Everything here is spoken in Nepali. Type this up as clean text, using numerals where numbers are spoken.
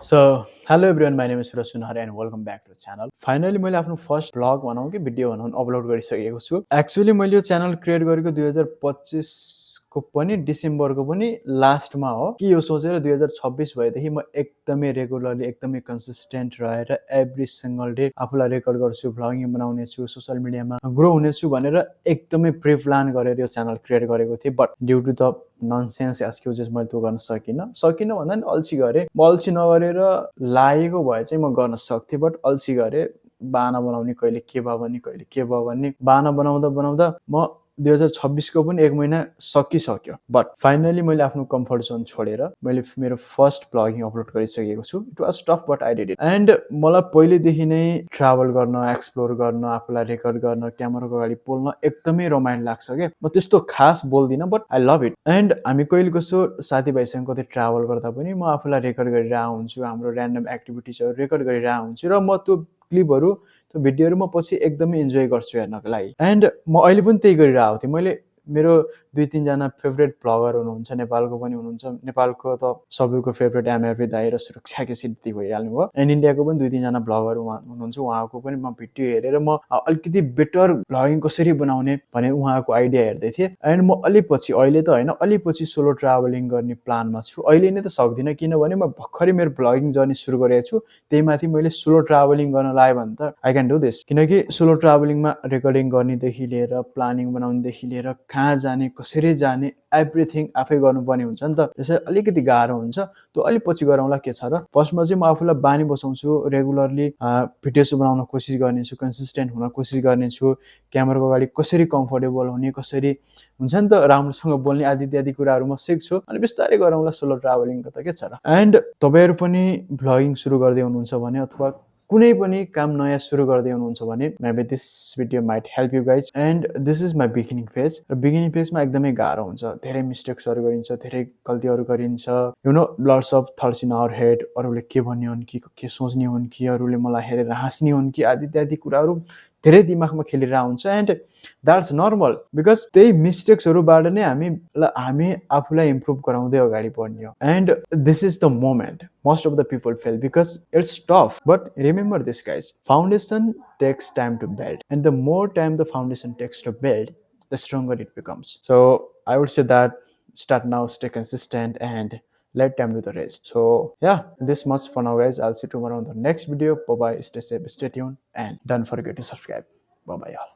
So, hello everyone, my name is Suraj Sunhare and welcome back to the channel. Finally, मैले आफ्नो फर्स्ट ब्लग बनाउँ कि भिडियो बनाउँ अपलोड गरिसकेको छु। एक्चुअली मैले यो च्यानल क्रिएट गरेको 2025 को पनि डिसेम्बरको पनि लास्टमा हो कि यो सोचेर 2026 भएदेखि म एकदमै रेगुलरली एकदमै कन्सिस्टेन्ट रहेर एभ्री सिंगल डे आफूलाई रेकर्ड गर्छु, भ्लगिङ बनाउने छु, सोशल मिडियामा ग्रो हुनेछु भनेर एकदमै प्री प्लान गरेर यो च्यानल क्रिएट गरेको थिएँ। But due to the nonsense excuses मैले त्यो गर्न सकिनँ भन्दा नि अल्छी गरेँ। म अल्छी नगरेर लागेको भए चाहिँ म गर्न सक्थेँ, बट अल्छी गरेँ। बाना बनाउने कहिले के भयो भने बाना बनाउँदा म 2026 को पनि 1 महिना सकिसक्यो। बट फाइनली मैले आफ्नो कम्फर्ट जोन छोडेर मैले मेरो फर्स्ट ब्लगिङ अपलोड गरिसकेको छु। It was tough but I did it. And मलाई पहिलेदेखि नै ट्राभल गर्न, एक्सप्लोर गर्न, आफूलाई रेकर्ड गर्न, क्यामेराको अगाडि बोल्न एकदमै रमाइलो लाग्छ के। म त्यस्तो खास बोल्दिनँ but I love it. And हामी कहिले कसो साथीभाइसँग कतै ट्राभल गर्दा पनि म आफूलाई रेकर्ड गरिरहेको हुन्छु, हाम्रो ऱ्यान्डम एक्टिभिटिजहरू रेकर्ड गरिरहेको हुन्छु र म त्यो क्लिपहरू त्यो भिडियोहरू म पछि एकदमै इन्जोय गर्छु हेर्नको लागि। एन्ड म अहिले पनि त्यही गरिरहेको थिएँ। मैले मेरो 2-3 जना फेभरेट भ्लगर हुनुहुन्छ, नेपालको पनि हुनुहुन्छ। नेपालको त सबैको फेभरेट एमआरपी दाइ र सुरक्षा केसी दिदी भइहाल्नु भयो। एन्ड इन्डियाको पनि 2-3 जना भ्लगर हुनुहुन्छ। उहाँको पनि म भिडियो हेरेर म अलिकति बेटर भ्लगिङ कसरी बनाउने भने उहाँको आइडिया हेर्दै थिएँ। एन्ड म अहिले त होइन, पछि सोलो ट्राभलिङ गर्ने प्लानमा छु। अहिले नै त सक्दिनँ किनभने म भर्खरै मेरो भ्लगिङ जर्नी सुरु गरेको छु। त्यही माथि मैले सोलो ट्राभलिङ गर्न लाग्यो भने त आई क्यान डु दिस। किनकि सोलो ट्राभलिङमा रेकर्डिङ गर्नेदेखि लिएर प्लानिङ बनाउनेदेखि लिएर कहाँ जाने, कसरी जाने, एभ्रिथिङ आफै गर्नुपर्ने हुन्छ नि त। त्यसैले अलिकति गाह्रो हुन्छ। त्यो अलि पछि गरौँला, के छ र। फर्स्टमा चाहिँ म आफूलाई बानी बसाउँछु, रेगुलरली भिडियोज बनाउन कोसिस गर्नेछु, कन्सिस्टेन्ट हुन कोसिस गर्नेछु। क्यामेराको अगाडि कसरी कम्फर्टेबल हुने, कसरी हुन्छ नि त राम्रोसँग बोल्ने आदि इत्यादि कुराहरू म सिक्छु। अनि बिस्तारै गरौँला सोलो ट्राभलिङको त, के छ र। एन्ड तपाईँहरू पनि भ्लगिङ सुरु गर्दै हुनुहुन्छ भने अथवा कुनै पनि काम नयाँ सुरु गर्दै हुनुहुन्छ भने maybe this video might help you guys. And this is my beginning phase. र बिगिनिङ फेजमा एकदमै गाह्रो हुन्छ, धेरै मिस्टेक्सहरू गरिन्छ, धेरै गल्तीहरू गरिन्छ। You know, lots of thoughts in our head. अरूले के भन्ने हुन् कि के सोच्ने हुन् कि अरूले मलाई हेरेर हाँस्ने हुन् कि आदि इत्यादि कुराहरू धेरै दिमागमा खेलिरहेको हुन्छ। एन्ड द्याट्स नर्मल, बिकज त्यही मिस्टेक्सहरूबाट नै हामी आफूलाई इम्प्रुभ गराउँदै अगाडि बढ्ने हो। And this is the moment most of the people fail because it's tough. But remember this, guys, foundation takes time to build, and the more time the foundation takes to build, the stronger it becomes. So I would say that start now, stay consistent, and let time do the rest. So yeah, this much for now, guys. I'll see you tomorrow on the next video. Bye bye, stay safe, stay tuned, and don't forget to subscribe. Bye bye, y'all.